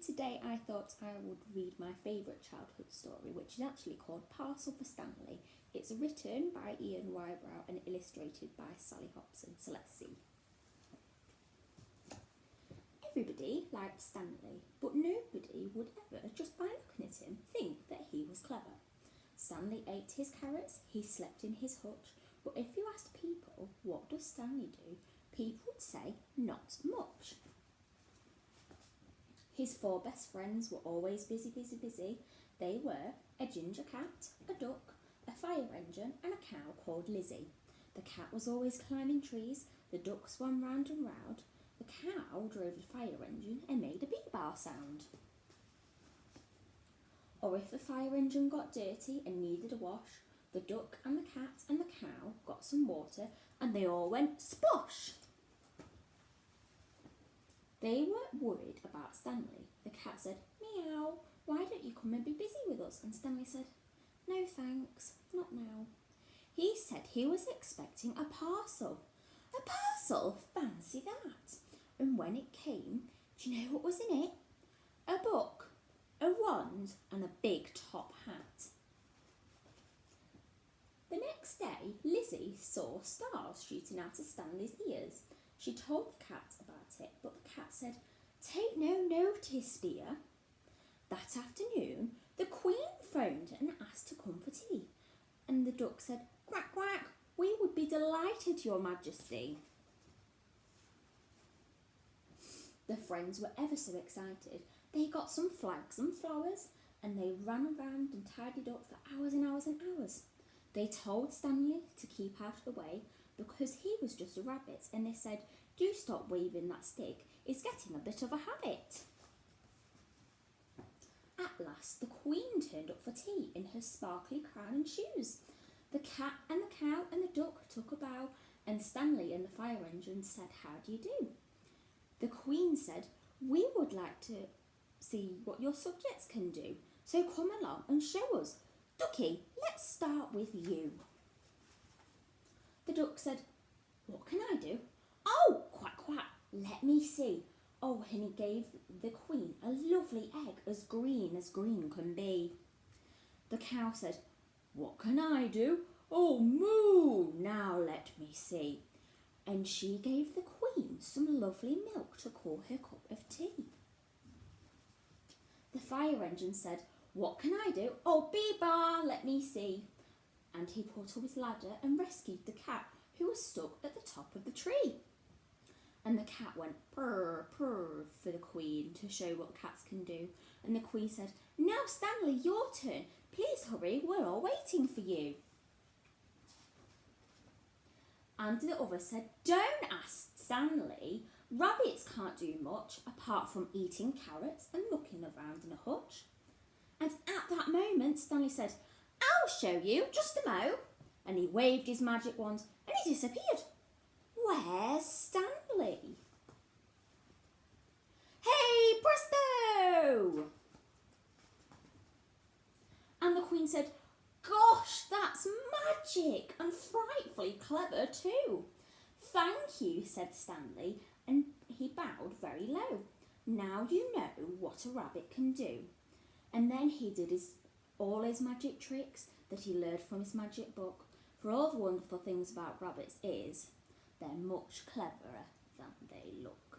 today I thought I would read my favourite childhood story, which is actually called Parcel for Stanley. It's written by Ian Whybrow and illustrated by Sally Hobson. So let's see. Everybody liked Stanley, but nobody would ever, just by looking at him, think that he was clever. Stanley ate his carrots, he slept in his hutch, but if you asked people, what does Stanley do, people would say, not much. His 4 best friends were always busy. They were a ginger cat, a duck, a fire engine and a cow called Lizzie. The cat was always climbing trees, the duck swam round and round, the cow drove the fire engine and made a bee-bar sound. Or if the fire engine got dirty and needed a wash, the duck and the cat and the cow got some water and they all went splosh. They were worried about Stanley. The cat said, meow, why don't you come and be busy with us? And Stanley said, no thanks, not now. He said he was expecting a parcel. A parcel? Fancy that. And when it came, do you know what was in it? A book, a wand and a big top hat. The next day, Lizzie saw stars shooting out of Stanley's ears. She told the cat about it, but the cat said, take no notice, dear. That afternoon, the Queen phoned and asked to come for tea. And the duck said, quack, quack, we would be delighted, Your Majesty. The friends were ever so excited. They got some flags and flowers, and they ran around and tidied up for hours and hours and hours. They told Stanley to keep out of the way because he was just a rabbit, and they said, do stop waving that stick, it's getting a bit of a habit. At last the Queen turned up for tea in her sparkly crown and shoes. The cat and the cow and the duck took a bow, and Stanley and the fire engine said, how do you do? The Queen said, we would like to see what your subjects can do, so come along and show us. Ducky, let's start with you. The duck said, what can I do? Oh, quack, quack, let me see. Oh, and he gave the Queen a lovely egg as green can be. The cow said, what can I do? Oh, moo, now let me see. And she gave the Queen some lovely milk to cool her cup of tea. The fire engine said, what can I do? Oh, bee-bar, let me see. And he put up his ladder and rescued the cat who was stuck at the top of the tree. And the cat went purr, purr for the Queen to show what cats can do. And the Queen said, now Stanley, your turn. Please hurry, we're all waiting for you. And the other said, don't ask Stanley. Rabbits can't do much apart from eating carrots and looking around in a hutch. And at that moment, Stanley said, I'll show you, just a mo. And he waved his magic wand and he disappeared. Where's Stanley? Hey, presto! And the Queen said, gosh, that's magic and frightfully clever too. Thank you, said Stanley, and he bowed very low. Now you know what a rabbit can do. And then he did all his magic tricks that he learned from his magic book. For all the wonderful things about rabbits is, they're much cleverer than they look.